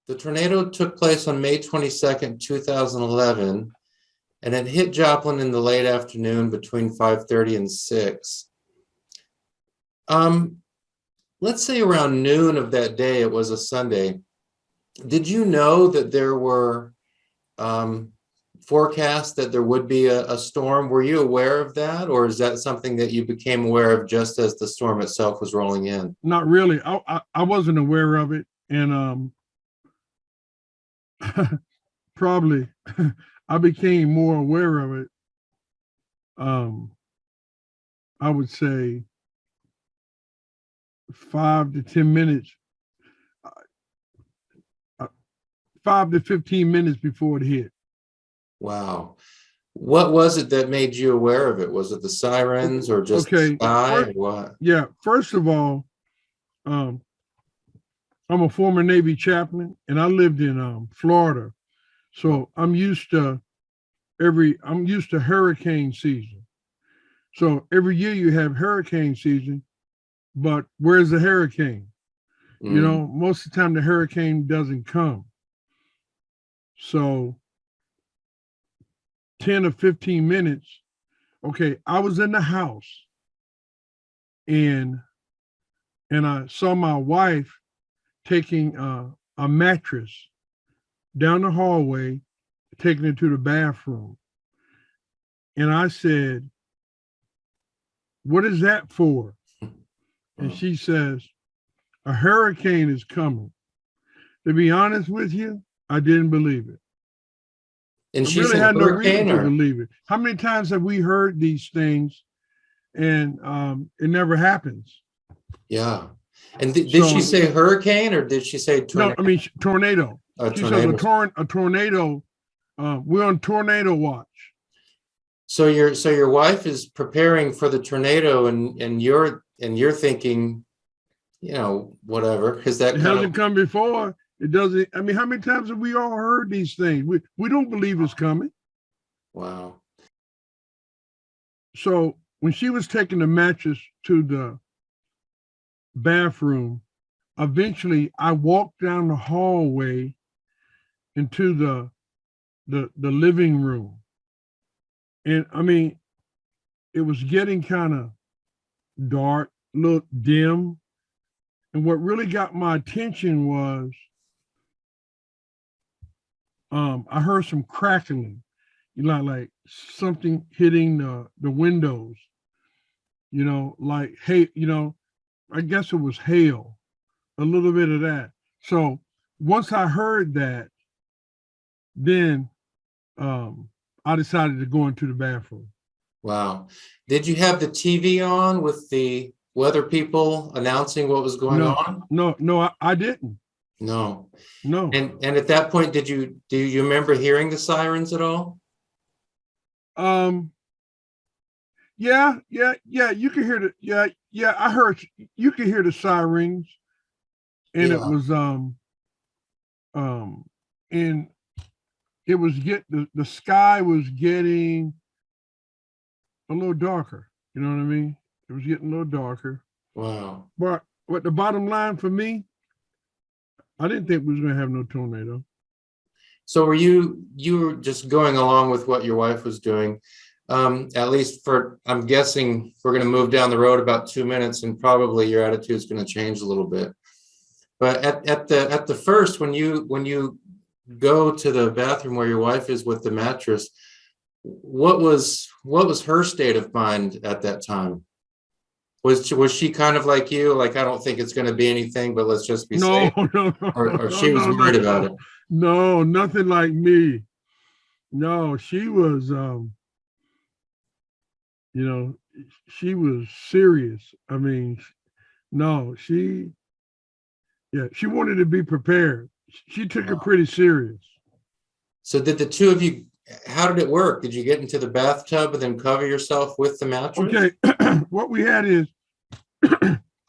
The tornado took place on May 22nd, 2011, and it hit Joplin in the late afternoon between 5:30 and 6. Let's say around noon of that day, it was a Sunday. Did you know that there were forecasts that there would be a storm? Were you aware of that, or is that something that you became aware of just as the storm itself was rolling in? Not really. I wasn't aware of it, and probably I became more aware of it. I would say 5 to 10 minutes, 5 to 15 minutes before it hit. Wow. What was it that made you aware of it? Was it the sirens or just the sky or what? Yeah, first of all, I'm a former Navy chaplain, and I lived in Florida, so I'm used to hurricane season. So every year you have hurricane season, but where's the hurricane? You know, most of the time the hurricane doesn't come. So 10 or 15 minutes, okay, I was in the house and I saw my wife taking a mattress down the hallway, taking it to the bathroom. And I said, "What is that for?" And she says, "A hurricane is coming." To be honest with you, I didn't believe it. And I she really said had no reason hurricane to or? believe it. How many times have we heard these things and it never happens? Yeah. And did she say hurricane or did she say tornado? No, I mean tornado. A She says tornado. a tornado. We're on tornado watch. So your wife is preparing for the tornado and you're thinking, you know, whatever. Is that It kind hasn't of come before. It doesn't. I mean, how many times have we all heard these things? We don't believe it's coming. wow. So when she was taking the mattress to the bathroom, eventually I walked down the hallway into the living room. And I mean, it was getting kind of dark, looked dim. And what really got my attention was I heard some crackling, you know, like something hitting the windows, you know, like, hey, you know, I guess it was hail, a little bit of that. So once I heard that, then I decided to go into the bathroom. Wow. Did you have the TV on with the weather people announcing what was going on? No, I didn't. No. No. And at that point, do you remember hearing the sirens at all? Yeah. You can hear I heard you could hear the sirens, and Yeah. it was and it was the sky was getting a little darker. You know what I mean? It was getting a little darker. Wow. But the bottom line for me, I didn't think we was gonna have no tornado. So were you were just going along with what your wife was doing? At least for, I'm guessing we're going to move down the road about 2 minutes and probably your attitude is going to change a little bit. But at the first, when you go to the bathroom where your wife is with the mattress, what was her state of mind at that time? Was she kind of like you, like, I don't think it's going to be anything, but let's just be safe? Or she was worried about it? No, nothing like me. No, she was you know, she was serious. I mean, no, she wanted to be prepared. She took it pretty serious. So did the two of you, how did it work? Did you get into the bathtub and then cover yourself with the mattress? Okay, what we had is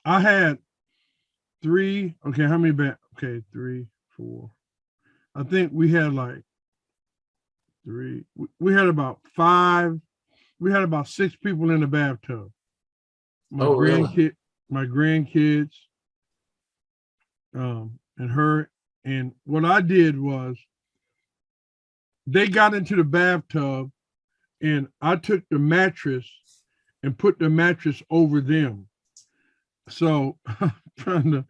I had three. Okay, how many okay, 3, 4. I think we had like 3. We had about 5. We had about 6 people in the bathtub. My really? my grandkids, and her, And what I did was they got into the bathtub and I took the mattress and put the mattress over them. So trying to,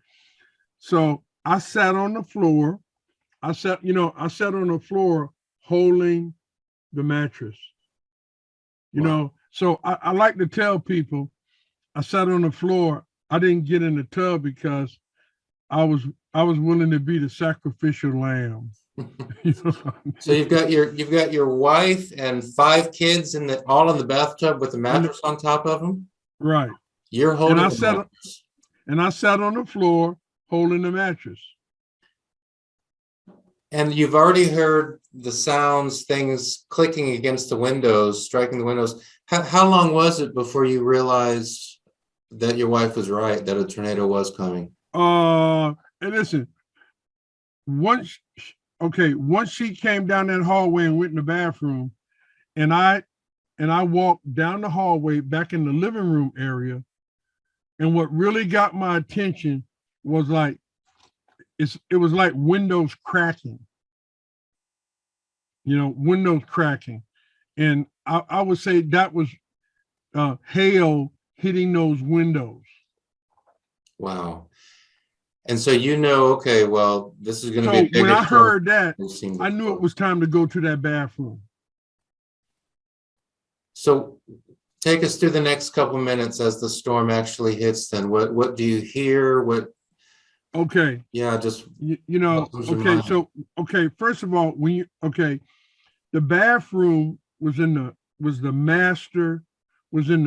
so I sat on the floor. I sat on the floor holding the mattress. Wow. So I like to tell people I sat on the floor. I didn't get in the tub because I was I was willing to be the sacrificial lamb. You know what I So mean? you've got your wife and 5 kids all in the bathtub with a And mattress on top of them. right. You're And holding I the sat mattress. and I sat on the floor holding the mattress. And you've already heard the sounds, things clicking against the windows, striking the windows. How long was it before you realized that your wife was right, that a tornado was coming? And listen, once once she came down that hallway and went in the bathroom, and I walked down the hallway back in the living room area, and what really got my attention was like it was like windows cracking, windows cracking. And I would say that was hail hitting those windows. Wow. And so okay, well, this is going to be So a when bigger I storm heard that, than we've seen I knew it before. was time to go to that bathroom. So take us through the next couple minutes as the storm actually hits. Then what do you hear? Okay. Yeah, just what comes to Okay, mind? so first of all, the bathroom was in the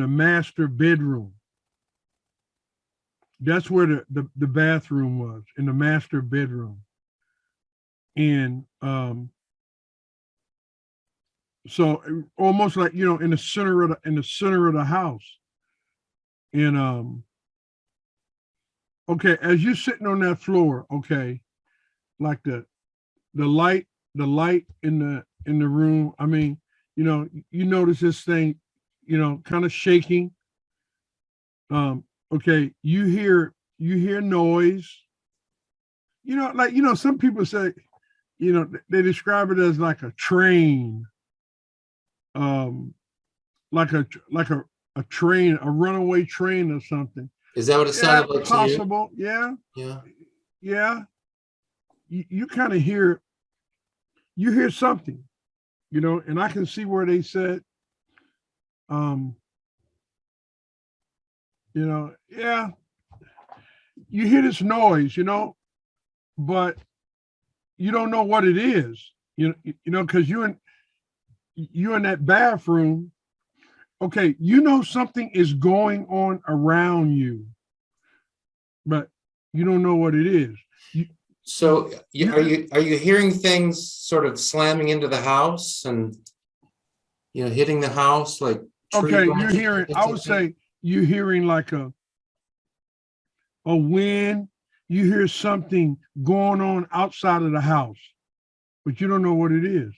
master bedroom. That's where the bathroom was, in the master bedroom. And so almost like, in the center of the house. And as you're sitting on that floor, like the light in the room, I mean, you notice this thing, kind of shaking. You hear noise. Some people say, they describe it as like a train, um, like a train, a runaway train or something. Is that what it Yeah, sounded like to you? possible. Yeah, Yeah. yeah. You kind of hear something, and I can see where they said, um, yeah, you hear this noise, but you don't know what it is, because you in that bathroom. Okay, something is going on around you, but you don't know what it is. You, So you are you hearing things sort of slamming into the house and hitting the house like tree okay, you're branches? hearing, I would say you're hearing like a wind. You hear something going on outside of the house, but you don't know what it is.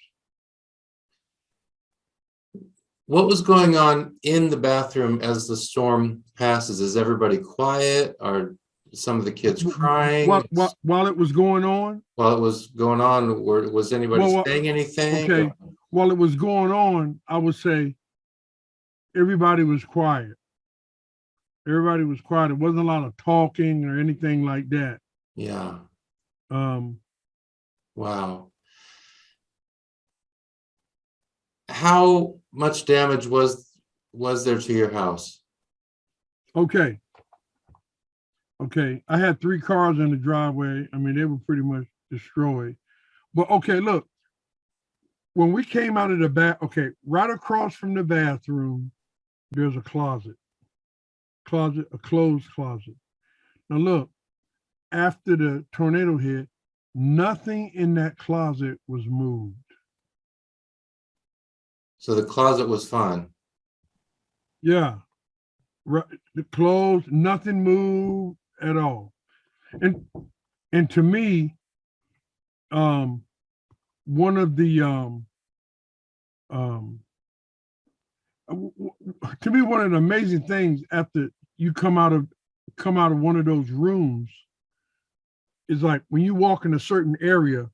What was going on in the bathroom as the storm passes? Is everybody quiet? Are some of the kids crying While it was going on, while it was going on? Was anybody well, saying anything? okay, while it was going on, I would say everybody was quiet. Everybody was quiet. It wasn't a lot of talking or anything like that. Yeah. Um, Wow. How much damage was there to your house? okay. Okay. I had 3 cars in the driveway. I mean, they were pretty much destroyed. But okay, look, when we came out of the right across from the bathroom, there's a a closed closet. Now look, after the tornado hit, nothing in that closet was moved. So the closet was fine. Yeah, the clothes, nothing moved at all. And to me, um, one of the um, to me, one of the amazing things after you come out of one of those rooms it's like when you walk in a certain area,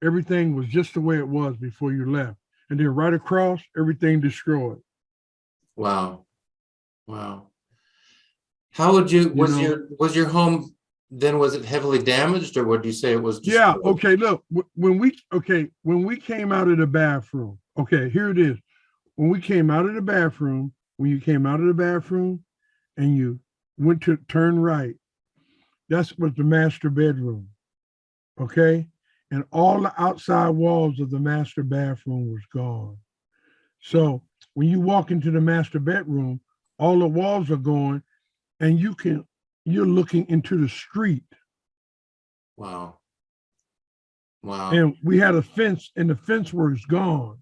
everything was just the way it was before you left. And then right across, everything destroyed. Wow. Wow. How would you, You know, was your home then, was it heavily damaged, or would you say it was yeah, destroyed? okay, look, when we came out of the bathroom, okay, here it is. When we came out of the bathroom, when you came out of the bathroom and you went to turn right, that's was the master bedroom. Okay. And all the outside walls of the master bathroom was gone. So when you walk into the master bedroom, all the walls are gone, and you're looking into the street. Wow. Wow. And we had a fence, and the fence was gone.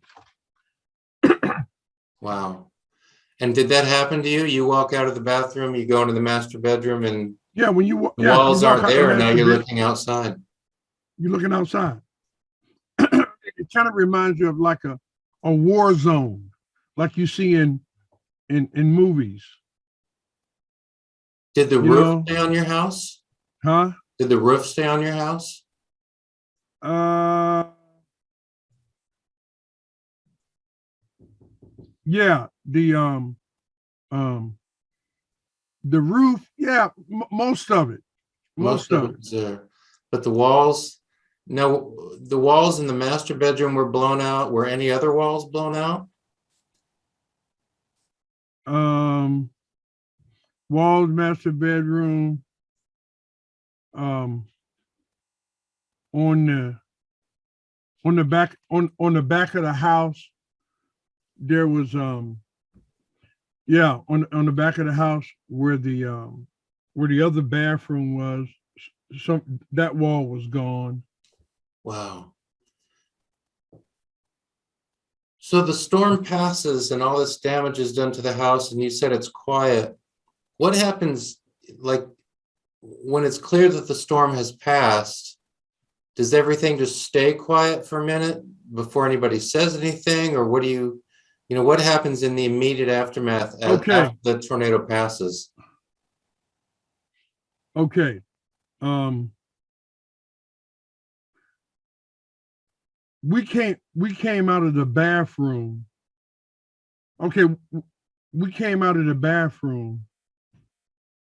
Wow. And did that happen to you? You walk out of the bathroom, you go into the master bedroom, and Yeah, when the yeah, you walls walk aren't out the there, and now master you're bed, looking outside. you're looking outside. It kind of reminds you of like a war zone, like you see in movies. Did the You roof know, stay on your house? huh? Did the roof stay on your house? Uh, yeah, um the roof, yeah, most of it, Most most of of it it. was there. But the walls, no, the walls in the master bedroom were blown out. Were any other walls blown out? Um, walls, master bedroom, um, on the back on the back of the house, there was yeah, on the back of the house where the other bathroom was, some that wall was gone. Wow. So the storm passes and all this damage is done to the house, and you said it's quiet. What happens, like, when it's clear that the storm has passed? Does everything just stay quiet for a minute before anybody says anything, or what do you know, what happens in the immediate aftermath after Okay, the tornado passes? okay. Um, we came out of the bathroom. Okay, we came out of the bathroom.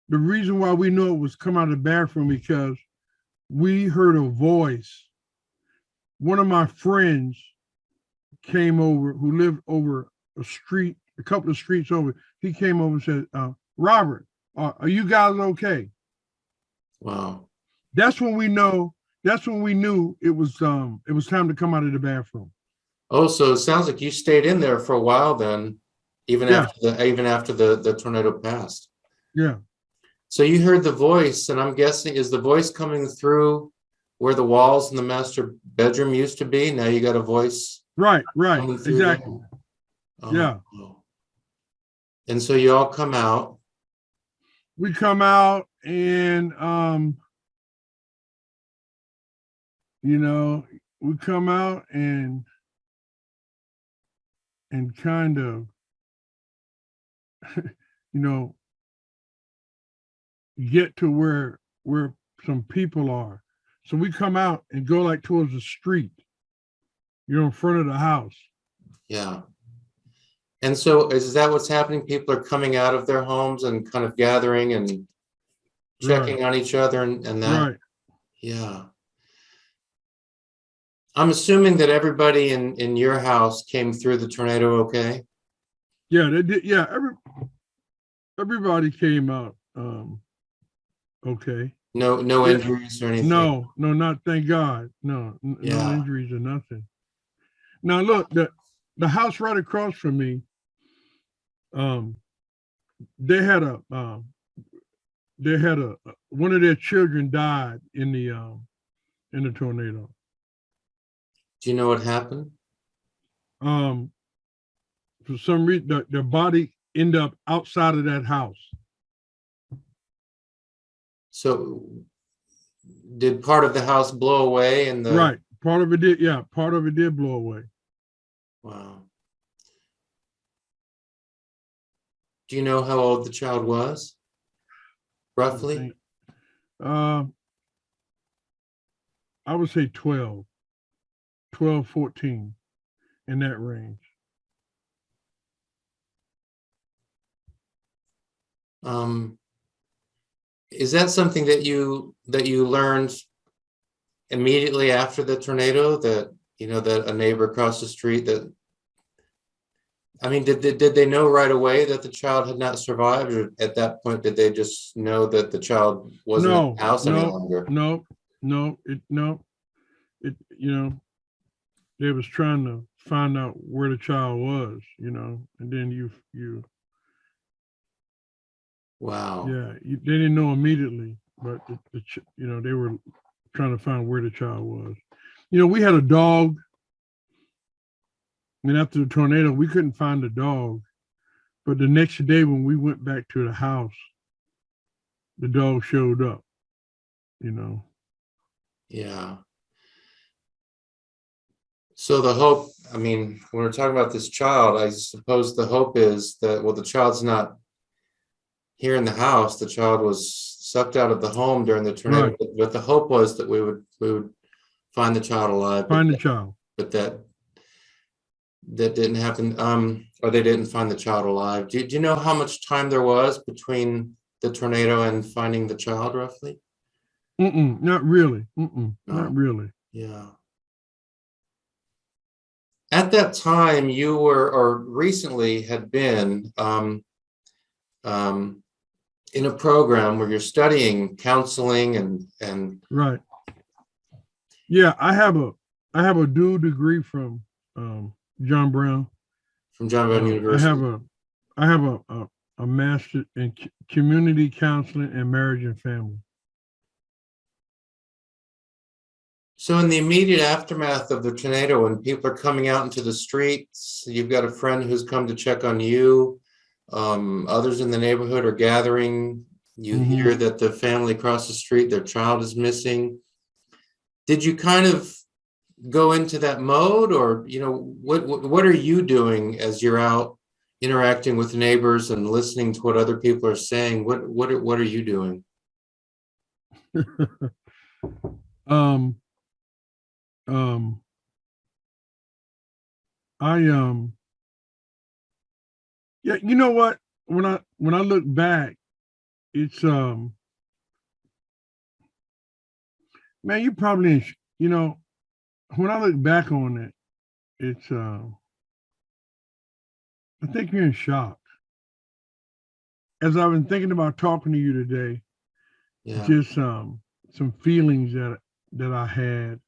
The reason why we knew it was come out of the bathroom because we heard a voice. One of my friends came over who lived over a street, a couple of streets over. He came over and said, Robert, are you guys okay? Wow. That's when we know. That's when we knew it was time to come out of the bathroom. Oh, so it sounds like you stayed in there for a while then, Yeah, even after the tornado passed. yeah. So you heard the voice, and I'm guessing, is the voice coming through where the walls in the master bedroom used to be? Now you got a voice Right, coming through there. exactly. Oh, Yeah. oh. And so you all come out. We come out and you know, we come out and kind of, you know, get to where some people are. So we come out and go like towards the street, in front of the house. Yeah. And so is that what's happening? People are coming out of their homes and kind of gathering and Right, checking on each other and that. right. Yeah. I'm assuming that everybody in your house came through the tornado okay? Yeah, they did. Yeah, everybody came out. Okay. No Yeah, injuries or anything. no, no, not thank God. No, no Yeah. injuries or nothing. Now look, the house right across from me, um, they had a one of their children died in the tornado. Do you know what happened? Um, for some reason, their body ended up outside of that house. So did part of the house blow away in the, Right. Part of it did. Yeah. Part of it did blow away. wow. Do you know how old the child was? I Roughly? think. Uh, I would say 12, 14, in that range. Is that something that you learned immediately after the tornado, that that a neighbor across the street, that I mean, did they know right away that the child had not survived, or at that point did they just know that the child wasn't in No, the house any no, longer? no, no. It. They was trying to find out where the child was. And then Wow. they didn't know immediately, but they were trying to find where the child was. We had a dog, and after the tornado, we couldn't find the dog. But the next day, when we went back to the house, the dog showed up. Yeah. So the hope, I mean, when we're talking about this child, I suppose the hope is that, well, the child's not here in the house. The child was sucked out of the home during the tornado, Right. but the hope was that we would find the child alive, Find the child. but that didn't happen. Or they didn't find the child alive. Do you know how much time there was between the tornado and finding the child, roughly? Not really. No. Not really. Yeah. At that time, you were, or recently had been, in a program where you're studying counseling and Right. Yeah, I have a dual degree from John Brown. from John Brown University. I have a master in community counseling and marriage and family. So in the immediate aftermath of the tornado, when people are coming out into the streets, you've got a friend who's come to check on you. Others in the neighborhood are gathering. You hear that the family across the street, their child is missing. Did you kind of go into that mode, or what are you doing as you're out interacting with neighbors and listening to what other people are saying? What are you doing? um, I yeah, you know what? When I look back, it's man, you probably when I look back on it, it's I think you're in shock. As I've been thinking about talking to you today, Yeah. just some feelings that I had.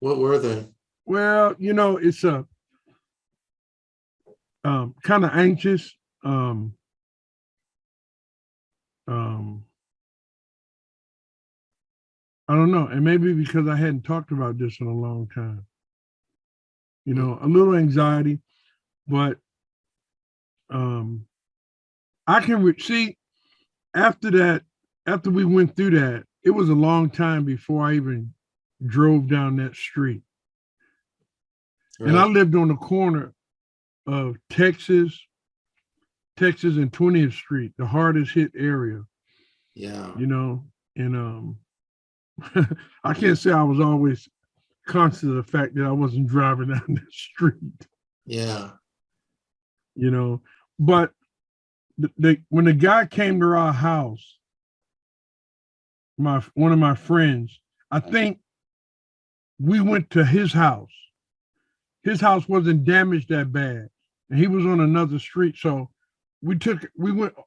What were they? Well, it's a kind of anxious. I don't know, and maybe because I hadn't talked about this in a long time. A little anxiety, but I can see after that, after we went through that, it was a long time before I even drove down that street. Right. And I lived on the corner of Texas and 20th Street, the hardest hit area. Yeah. And I can't say I was always conscious of the fact that I wasn't driving down that street. Yeah. But when the guy came to our house, one of my friends, I think we went to his house. His house wasn't damaged that bad, and he was on another street. So we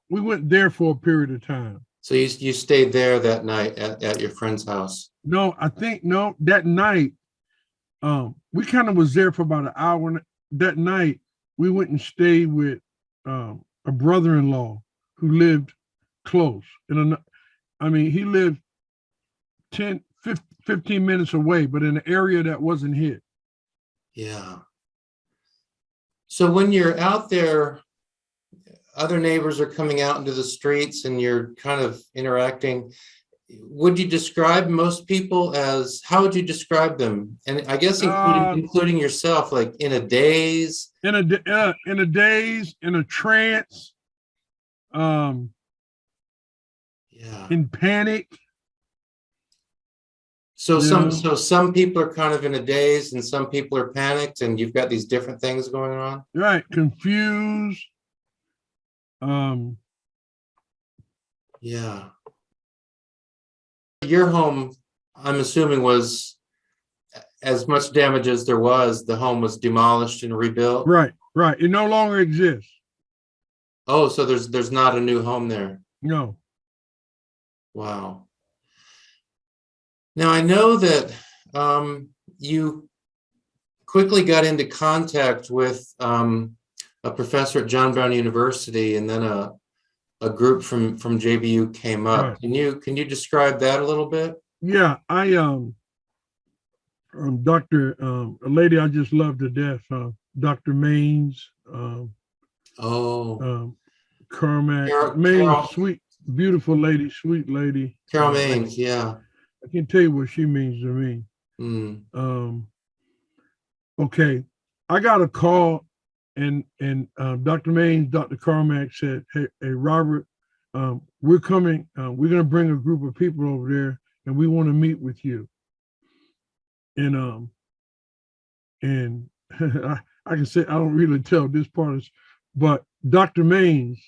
went there for a period of time. So you stayed there that night at your friend's house? No, that night, we kind of was there for about an hour. That night, we went and stayed with a brother-in-law who lived close. He lived 10, 15 minutes away, but in an area that wasn't hit. Yeah. So when you're out there, other neighbors are coming out into the streets and you're kind of interacting. Would you describe most people as, how would you describe them? And I guess including yourself, like in a daze? In a daze, in a trance, Yeah. in panic. So you some, know? so some people are kind of in a daze and some people are panicked and you've got these different things going on. Right, confused. Um, Yeah. Your home, I'm assuming, was as much damage as there was, the home was demolished and rebuilt. right, right. It no longer exists. Oh, so there's not a new home there. No. Wow. Now I know that you quickly got into contact with a professor at John Brown University, and then a group from JBU came up. Right. Can you describe that a little bit? Yeah, I Dr. A lady I just love to death, Dr. Maines, Oh, Carmack. Carol, Maines, Carol, sweet, beautiful lady, sweet lady. Carol Maines, yeah. I can tell you what she means to me. Mm. Okay, I got a call, and Dr. Maines, Dr. Carmack said, "Hey, Robert, we're coming. We're going to bring a group of people over there, and we want to meet with you." And I can say I don't really tell this part, but Dr. Maines,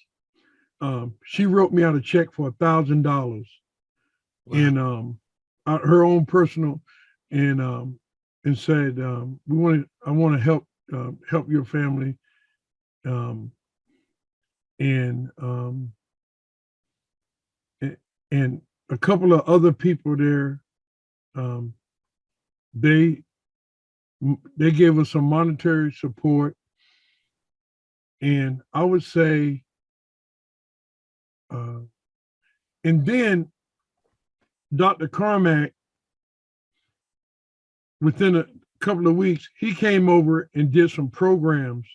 she wrote me out a check for $1,000, Wow. and her own personal, and said, I want to help your family, um, and and a couple of other people there, um, they gave us some monetary support, and I would say, and then Dr. Carmack, within a couple of weeks, he came over and did some programs.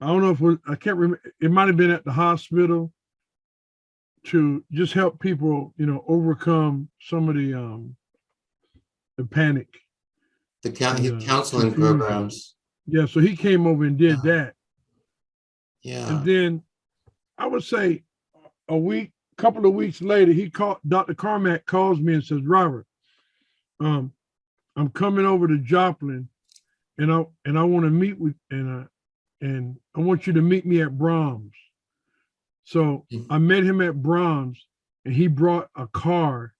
I don't know if I can't remember. It might have been at the hospital to just help people, overcome some of the panic The and the counseling confusion. programs. Yeah, so he came over and did Yeah. that. And Yeah. then I would say couple of weeks later, Dr. Carmack calls me and says, "Robert, um, I'm coming over to Joplin, and I want to meet with and I want you to meet me at Brahms." So I met him at Brahms, and he brought a car.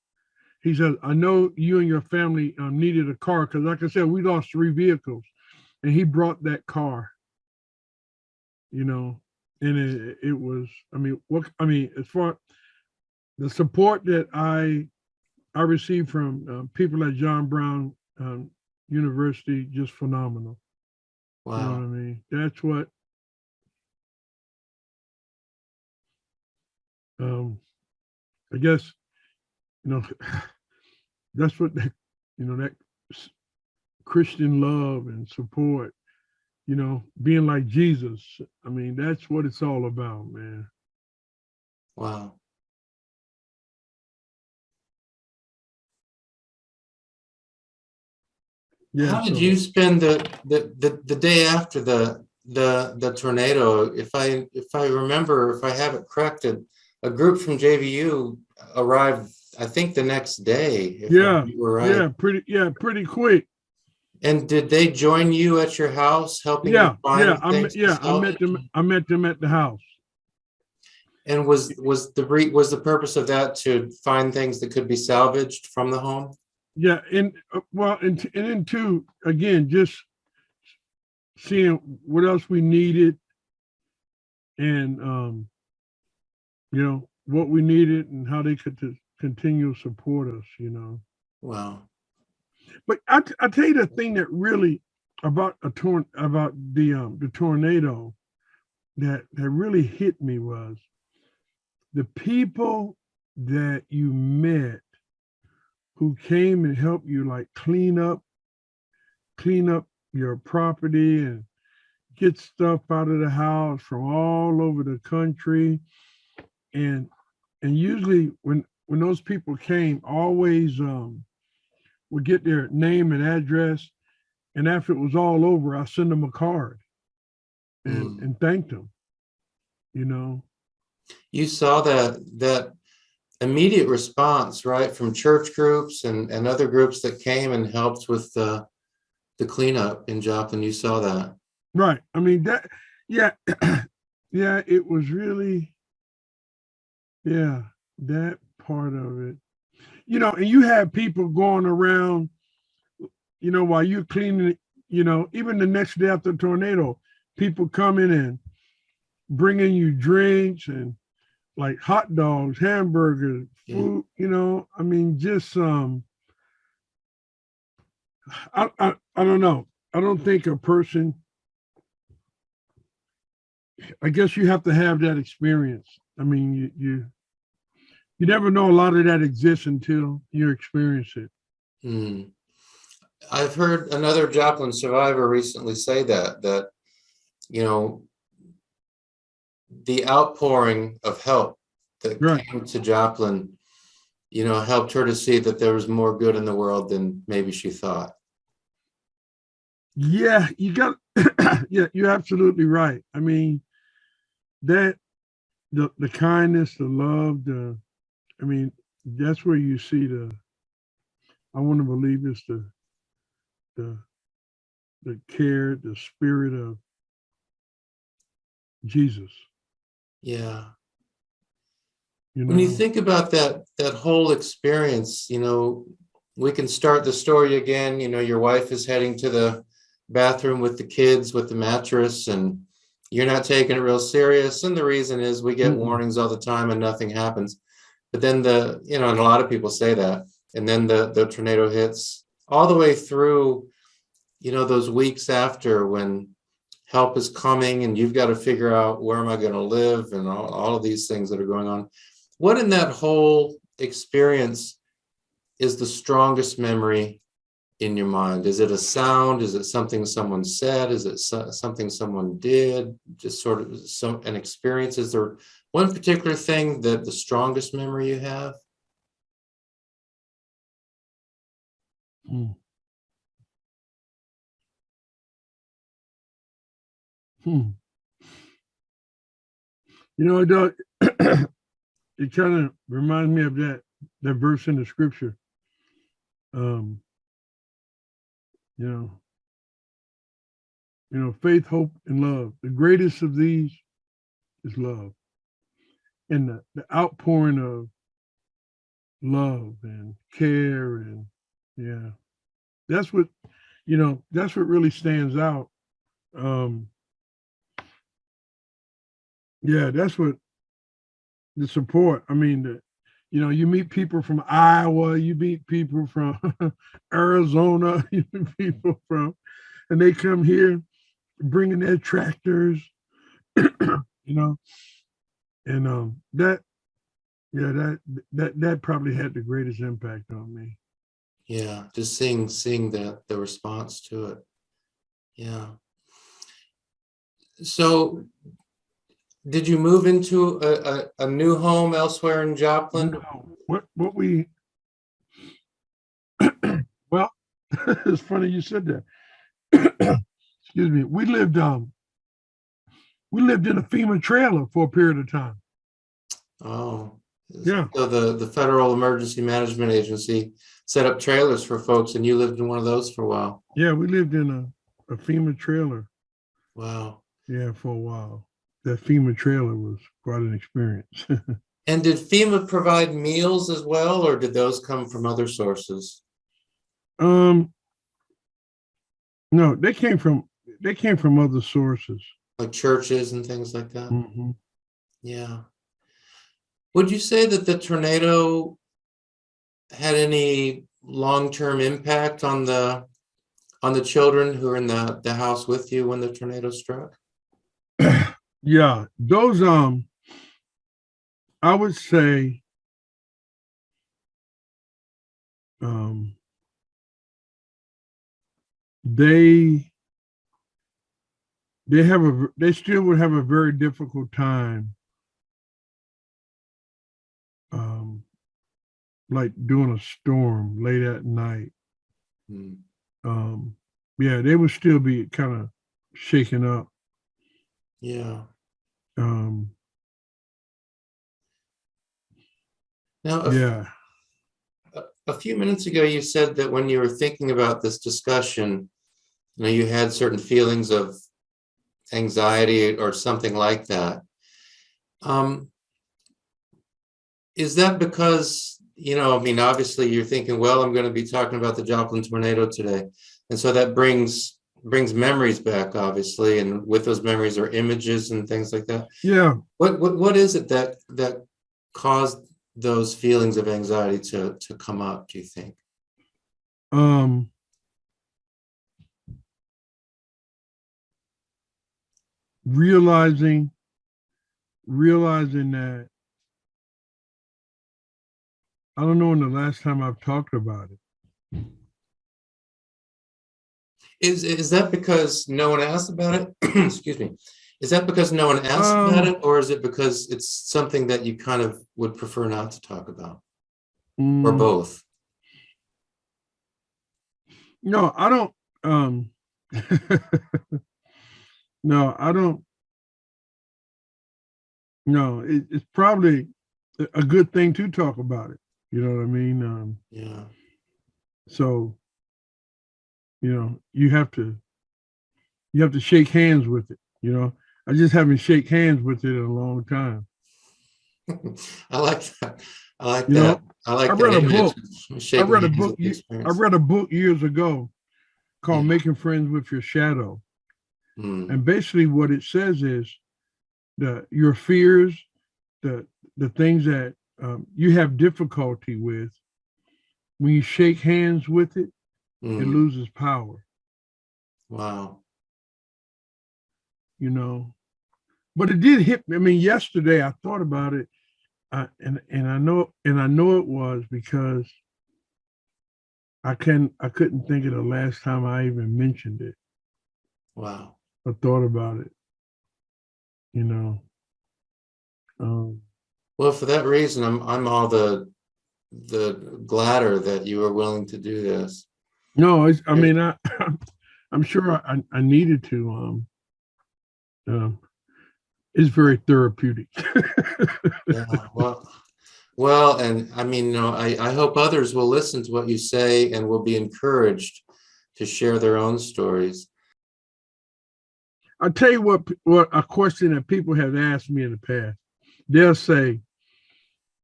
He said, "I know you and your family needed a car because, like I said, we lost 3 vehicles," and he brought that car. And it was. As far the support that I received from people at John Brown University, just phenomenal. You know what I Wow. mean? That's what I guess, you know, that's what that Christian love and support, being like Jesus. I mean, that's what it's all about, man. Wow. Yeah. How did So you spend the day after the tornado? If I remember, if I have it corrected, a group from JVU arrived, I think, the next day, if I yeah, remember right. pretty quick. And did they join you at your house, helping you find things to I met salvage? them. I met them at the house. And was the purpose of that to find things that could be salvaged from the home? Yeah, and then too, again, just seeing what else we needed, and what we needed and how they could continue to support us. Wow. But I tell you the thing that really about the tornado that really hit me was the people that you met who came and helped you, like clean up your property and get stuff out of the house from all over the country. And usually when those people came, always would get their name and address, and after it was all over, I send them a card and thanked them. You saw that immediate response, right, from church groups and other groups that came and helped with the cleanup in Joplin. You saw that. Right. I mean that. Yeah. Yeah. It was really. Yeah. That part of it. And you have people going around. While you're cleaning. Even the next day after the tornado, people coming and bringing you drinks and like hot dogs, hamburgers, Yeah. food. I mean, just I don't know. I don't think a person. I guess you have to have that experience. I mean, you never know a lot of that exists until you experience it. Hmm. I've heard another Joplin survivor recently say that you know the outpouring of help that Right. came to Joplin, helped her to see that there was more good in the world than maybe she thought. Yeah, you got. Yeah, you're absolutely right. I mean, that the kindness, the love, I mean, that's where you see the. I want to believe it's the the care, the spirit of Jesus. Yeah. You When you know. think about that whole experience, we can start the story again. Your wife is heading to the bathroom with the kids with the mattress, and you're not taking it real serious. And the reason is we get Mm-mm. warnings all the time and nothing happens. But then and a lot of people say that, and then the tornado hits all the way through, those weeks after when help is coming and you've got to figure out where am I going to live and all of these things that are going on. What in that whole experience is the strongest memory in your mind? Is it a sound? Is it something someone said? Is it something someone did? Just sort of an experience? Is there one particular thing that the strongest memory you have? Mm. Hmm. Doug, it kind of reminds me of that verse in the scripture. Um, you know, faith, hope, and love. The greatest of these is love. And the outpouring of love and care and yeah. That's what that's what really stands out. Um, yeah, that's what the support. I mean, you meet people from Iowa, you meet people from Arizona, you meet people and they come here bringing their tractors, you know, and yeah, that probably had the greatest impact on me. Yeah, just seeing the response to it. Yeah. So did you move into a new home elsewhere in Joplin? No, what we well, it's funny you said that. Excuse me. We lived in a FEMA trailer for a period of time. Oh, Yeah. so the Federal Emergency Management Agency set up trailers for folks, and you lived in one of those for a while. Yeah, we lived in a FEMA trailer. Wow. Yeah, for a while. That FEMA trailer was quite an experience. And did FEMA provide meals as well, or did those come from other sources, um, no, they came from other sources. like churches and things like that? Hmm. Yeah. Would you say that the tornado had any long-term impact on the children who were in the house with you when the tornado struck? Yeah, those I would say um they they still would have a very difficult time um like doing a storm late at night. Hmm. Um yeah, they would still be kind of shaken up. Yeah. Um Now, Yeah. a few minutes ago, you said that when you were thinking about this discussion, you had certain feelings of anxiety or something like that. Um, is that because, I mean, obviously you're thinking, well, I'm going to be talking about the Joplin tornado today. And so that brings memories back, obviously. And with those memories are images and things like that. Yeah. What is it that caused those feelings of anxiety to come up, do you think? Um, realizing that I don't know when the last time I've talked about it. Is that because no one asked about it? Excuse me. Is that because no one asked about Um, it, or is it because it's something that you kind of would prefer not to talk about, or mm, both? no, I don't. Um, no, I don't. No, it's probably a good thing to talk about it. You know what I mean? Yeah. So you have to shake hands with it. I just haven't shake hands with it in a long time. I like that. I like You that. know, I I like that read a image book. of I shaking read a hands book. with the I experience. read a book years ago called Yeah. "Making Friends with Your Shadow," Mm, and basically what it says is your fears, the the things that you have difficulty with, when you shake hands with it, it mm. loses power. Wow. You know, but it did hit me. I mean, yesterday I thought about it, and I know it was because I couldn't think of the last time I even mentioned it Wow. or thought about it. You know, um, Well, for that reason, I'm all the gladder that you were willing to do this. no, I Right. mean I'm sure I needed to. Um, it's very therapeutic. Yeah. Well, and I mean, I hope others will listen to what you say and will be encouraged to share their own stories. I'll tell you what a question that people have asked me in the past. They'll say,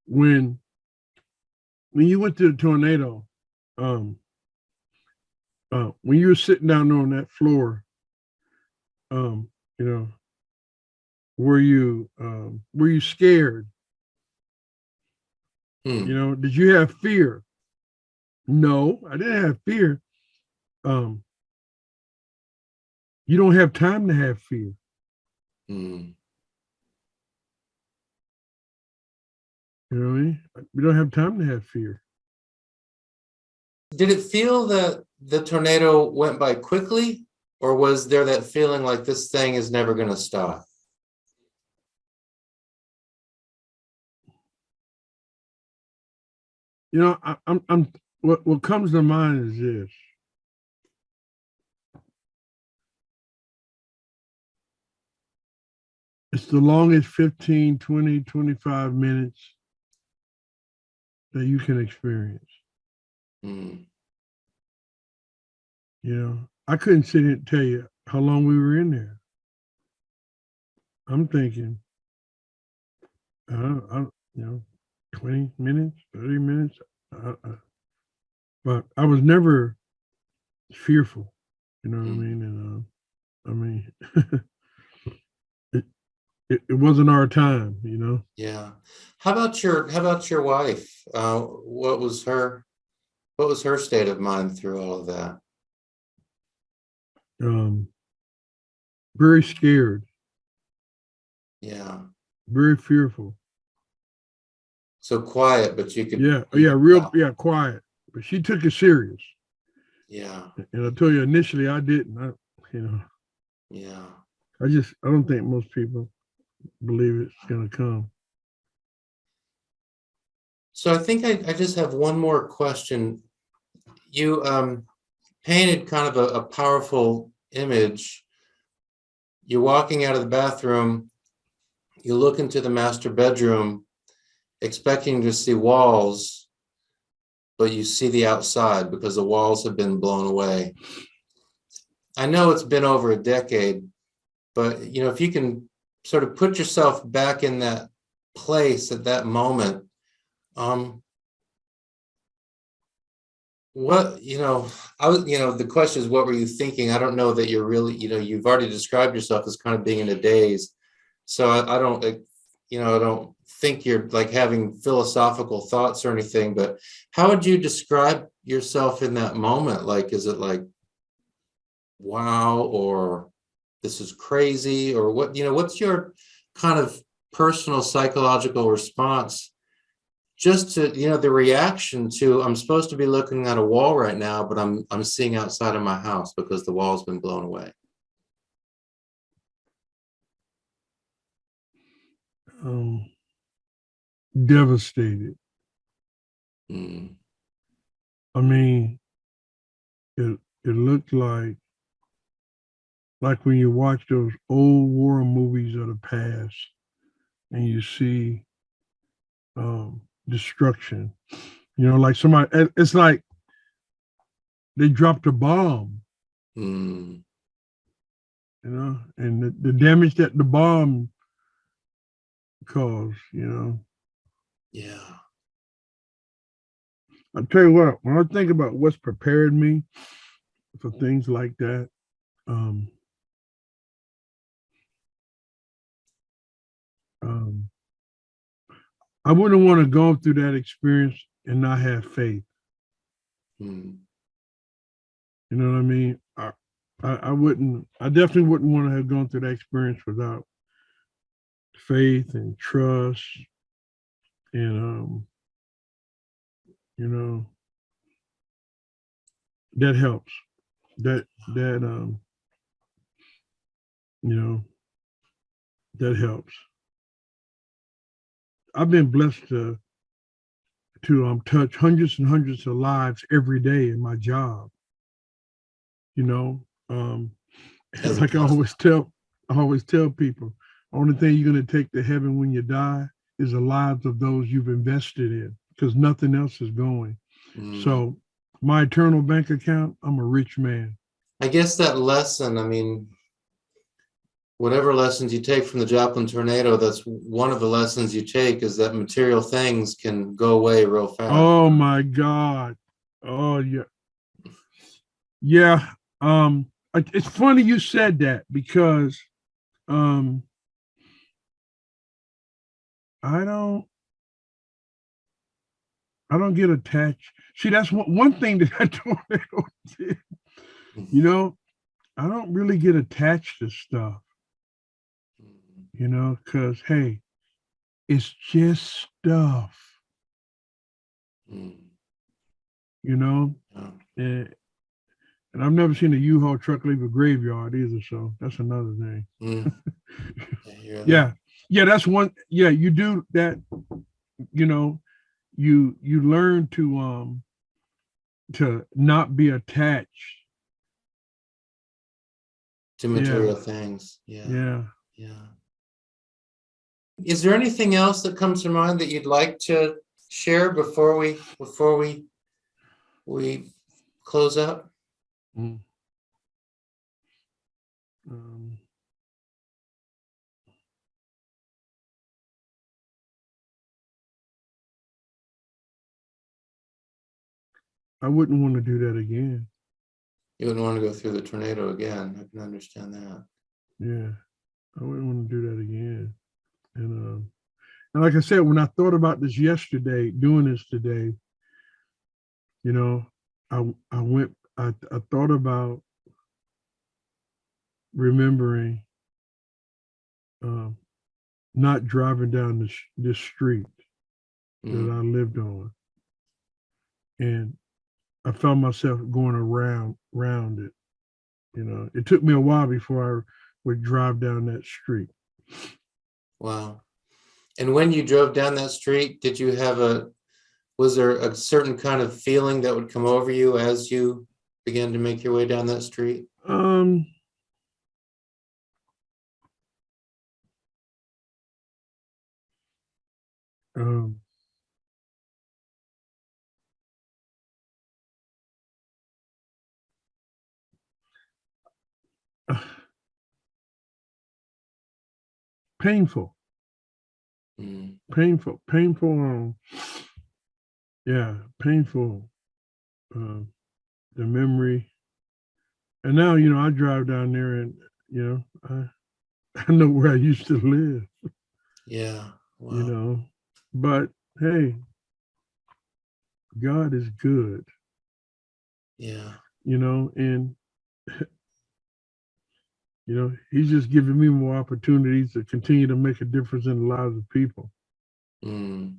when you went to the tornado, um, when you were sitting down there on that floor, um, you know, were you scared? Hmm. Did you have fear? No, I didn't have fear. Um, you don't have time to have fear. Hmm. You know what I mean? We don't have time to have fear. Did it feel that the tornado went by quickly, or was there that feeling like this thing is never going to stop? I'm what comes to mind is this. It's the longest 15, 20, 25 minutes that you can experience. Hmm. I couldn't sit here and tell you how long we were in there. I'm thinking, I 20 minutes, 30 minutes. But I was never fearful. You know what I Hmm. mean? And I mean, it, it wasn't our time. Yeah. How about your wife? What was her state of mind through all of that? Um, very scared, Yeah. very fearful. So quiet, but you could Yeah, you yeah, could real, tell. yeah, quiet. But she took it serious. Yeah. And I told you initially I didn't. You know, Yeah. I don't think most people believe it's gonna come. So I think I just have one more question. You painted kind of a powerful image. You're walking out of the bathroom, you look into the master bedroom, expecting to see walls, but you see the outside because the walls have been blown away. I know it's been over a decade, but if you can sort of put yourself back in that place at that moment, what, the question is, what were you thinking? I don't know that you're really, you've already described yourself as kind of being in a daze. So I don't, I don't think you're like having philosophical thoughts or anything, but how would you describe yourself in that moment? Like, is it like, wow, or this is crazy, or what, what's your kind of personal psychological response just to, the reaction to, I'm supposed to be looking at a wall right now, but I'm seeing outside of my house because the wall's been blown away. Devastated. Mm. I mean, it looked like when you watch those old war movies of the past and you see destruction, like somebody, it's like they dropped a bomb, Mm. and the damage that the bomb caused, Yeah. I tell you what, when I think about what's prepared me for things like that, um, I wouldn't want to go through that experience and not have faith. Mm. You know what I mean? I wouldn't. I definitely wouldn't want to have gone through that experience without faith and trust, and you know, that helps. That you know, that helps. I've been blessed to touch hundreds and hundreds of lives every day in my job. You know, As a like pastor. I always tell people, only thing you're going to take to heaven when you die is the lives of those you've invested in, because nothing else is going. Mm. So my eternal bank account, I'm a rich man. I guess that lesson, I mean, whatever lessons you take from the Joplin tornado, that's one of the lessons you take, is that material things can go away real fast. Oh my God. Oh yeah. Yeah. It's funny you said that because um I don't I don't get attached. See, that's one thing that I don't did. You know, I don't really get attached to stuff, because hey, it's just stuff, Mm. you know. Yeah. And, and I've never seen a U-Haul truck leave a graveyard either, so that's another thing. Mm. I hear that. Yeah, yeah, that's one. Yeah, you do that. You know, you learn to not be attached. To Yeah, material things. Yeah. yeah. Yeah. Is there anything else that comes to mind that you'd like to share before we close up? Mm. Um, I wouldn't want to do that again. You wouldn't want to go through the tornado again. I can understand that. Yeah, I wouldn't want to do that again. And like I said, when I thought about this yesterday, doing this today, you know, I thought about remembering um, not driving down this street that I Mm. lived on, and I found myself going around it. It took me a while before I would drive down that street. Wow. And when you drove down that street, was there a certain kind of feeling that would come over you as you began to make your way down that street? Um, um, painful, Mm. painful. Yeah, painful. Um, the memory. And now, I drive down there and, I know where I used to live, Yeah. you Wow. know. But hey, God is good, Yeah. and He's just giving me more opportunities to continue to make a difference in the lives of people. Mm.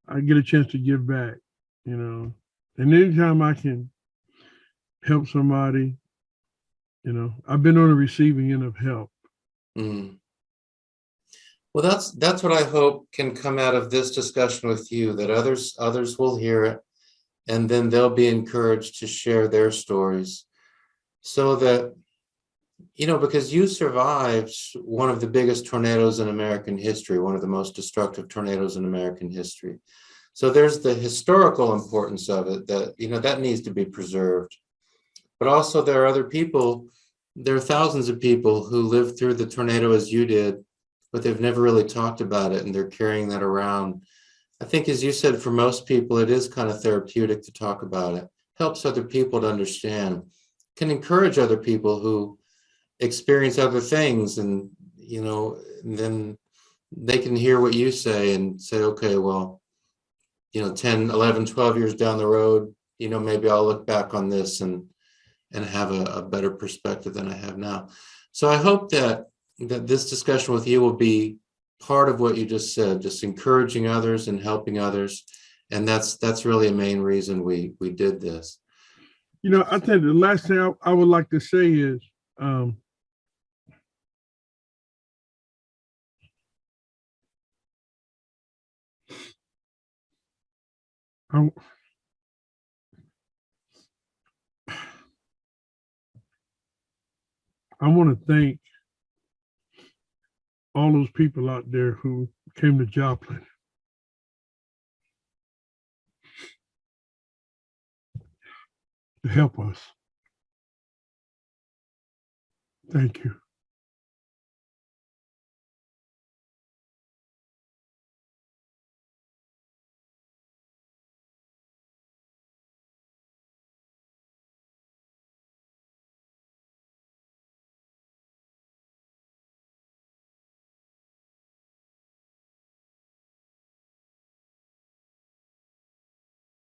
I get a chance to give back, you know. And anytime I can help somebody, I've been on the receiving end of help. Mm. Well, that's what I hope can come out of this discussion with you, that others will hear it, and then they'll be encouraged to share their stories, so that, because you survived one of the biggest tornadoes in American history, one of the most destructive tornadoes in American history. So there's the historical importance of it, that, that needs to be preserved. But also there are other people, there are thousands of people who lived through the tornado as you did, but they've never really talked about it, and they're carrying that around. I think, as you said, for most people, it is kind of therapeutic to talk about it, helps other people to understand, can encourage other people who experience other things, and, and then they can hear what you say and say, okay, well, 10, 11, 12 years down the road, maybe I'll look back on this and have a better perspective than I have now. So I hope that this discussion with you will be part of what you just said, just encouraging others and helping others. And that's really a main reason we did this. I think the last thing I would like to say is, um, I, I want to thank all those people out there who came to Joplin to help us. Thank you.